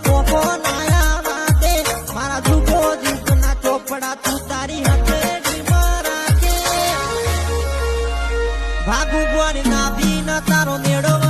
પોપો નાયા વાતે મારા જુગો જીવના ચોપડા તું તારી હથેળી રાખે ભાગુ ગોરી નાભી ન તારો નેડો